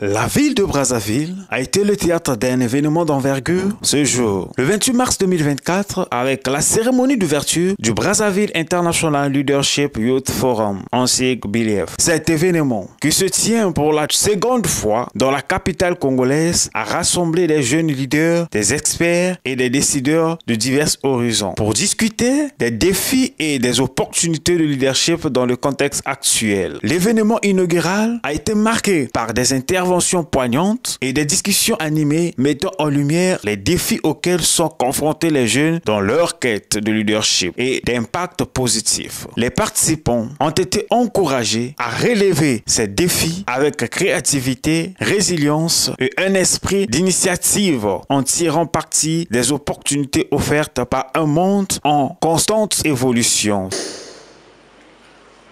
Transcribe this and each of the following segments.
La ville de Brazzaville a été le théâtre d'un événement d'envergure ce jour, le 28 mars 2024, avec la cérémonie d'ouverture du Brazzaville International Leadership Youth Forum, en sigle BLF. Cet événement, qui se tient pour la seconde fois dans la capitale congolaise, a rassemblé des jeunes leaders, des experts et des décideurs de divers horizons pour discuter des défis et des opportunités de leadership dans le contexte actuel. L'événement inaugural a été marqué par des interventions poignantes et des discussions animées mettant en lumière les défis auxquels sont confrontés les jeunes dans leur quête de leadership et d'impact positif. Les participants ont été encouragés à relever ces défis avec créativité, résilience et un esprit d'initiative en tirant parti des opportunités offertes par un monde en constante évolution.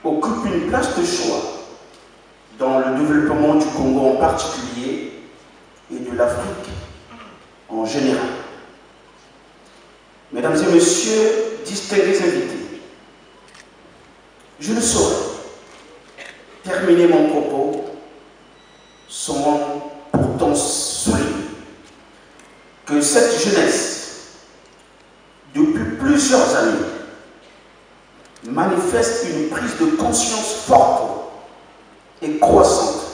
Occupe une place de choix dans le développement du Congo en particulier et de l'Afrique en général. Mesdames et messieurs, distingués invités, je ne saurais terminer mon propos sans pourtant souligner que cette jeunesse, depuis plusieurs années, manifeste une prise de conscience forte et croissante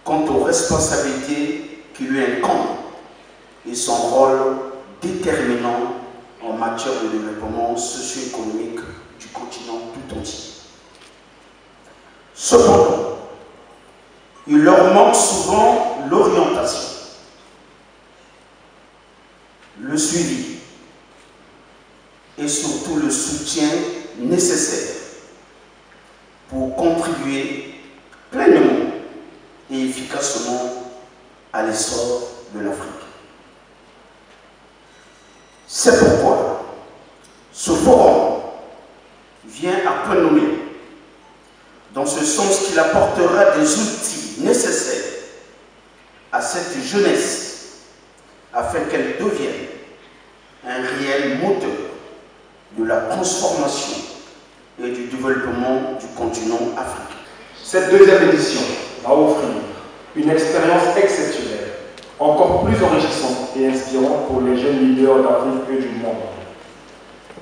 quant aux responsabilités qui lui incombent et son rôle déterminant en matière de développement socio-économique du continent tout entier. Cependant, il leur manque souvent l'orientation, le suivi et surtout le soutien nécessaire pour contribuer pleinement et efficacement à l'essor de l'Afrique. C'est pourquoi ce forum vient à point nommé, dans ce sens qu'il apportera des outils nécessaires à cette jeunesse afin qu'elle devienne un réel moteur de la transformation et du développement du continent africain. Cette deuxième édition va offrir une expérience exceptionnelle, encore plus enrichissante et inspirante pour les jeunes leaders d'Afrique et du monde.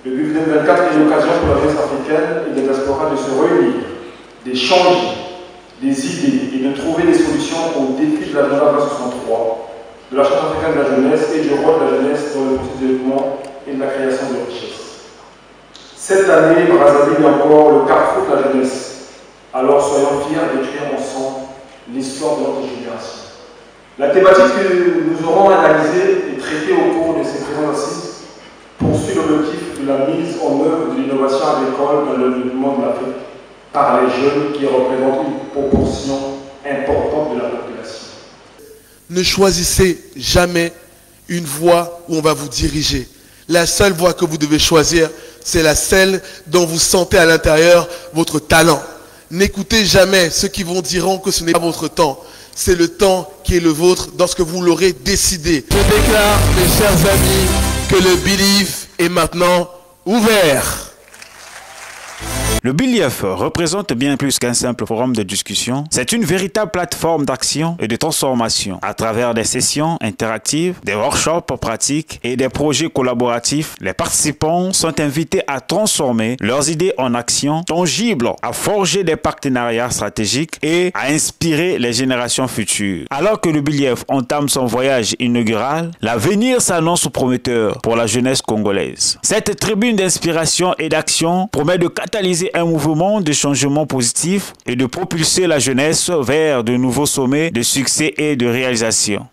Le but 2024 est l'occasion pour la jeunesse africaine et des diasporas de se réunir, d'échanger des idées et de trouver des solutions aux défis de l'agenda 2063, de la Charte africaine de la jeunesse et du rôle de la jeunesse dans le processus de développement et de la création de richesses. Cette année, Brazzaville est encore le carrefour de la jeunesse. Alors soyons fiers d'écrire ensemble l'histoire de notre génération. La thématique que nous aurons analysée et traitée au cours de ces présentes assises poursuit l'objectif de la mise en œuvre de l'innovation agricole dans le développement de l'Afrique par les jeunes qui représentent une proportion importante de la population. Ne choisissez jamais une voie où on va vous diriger. La seule voie que vous devez choisir, c'est la celle dont vous sentez à l'intérieur votre talent. N'écoutez jamais ceux qui vous diront que ce n'est pas votre temps. C'est le temps qui est le vôtre lorsque vous l'aurez décidé. Je déclare, mes chers amis, que le Believe est maintenant ouvert. Le BLF représente bien plus qu'un simple forum de discussion. C'est une véritable plateforme d'action et de transformation. À travers des sessions interactives, des workshops pratiques et des projets collaboratifs, les participants sont invités à transformer leurs idées en actions tangibles, à forger des partenariats stratégiques et à inspirer les générations futures. Alors que le BLF entame son voyage inaugural, l'avenir s'annonce prometteur pour la jeunesse congolaise. Cette tribune d'inspiration et d'action promet de catalyser un mouvement de changement positif et de propulser la jeunesse vers de nouveaux sommets de succès et de réalisation.